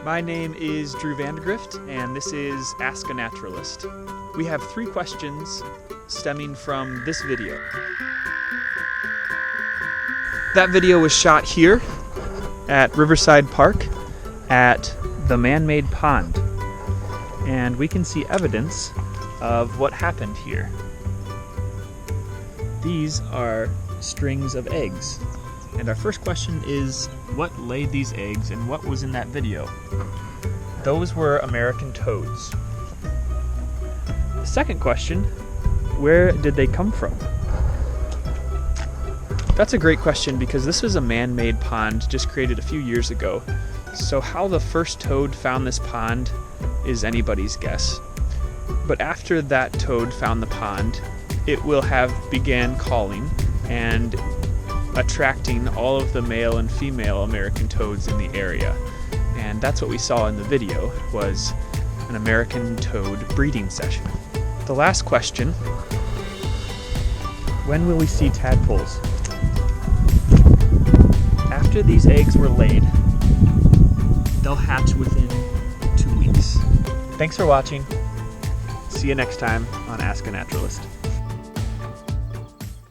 My name is Drew Vandegrift, and this is Ask a Naturalist. We have 3 questions stemming from this video. That video was shot here at Riverside Park at the man-made pond, and we can see evidence of what happened here. These are strings of eggs. And our first question is, what laid these eggs and what was in that video? Those were American toads. The second question, where did they come from? That's a great question because this was a man-made pond just created a few years ago. So how the first toad found this pond is anybody's guess. But after that toad found the pond, it will have began calling and attracting all of the male and female American toads in the area. And that's what we saw in the video, was an American toad breeding session. The last question, when will we see tadpoles? After these eggs were laid, they'll hatch within 2 weeks. Thanks for watching. See you next time on Ask a Naturalist.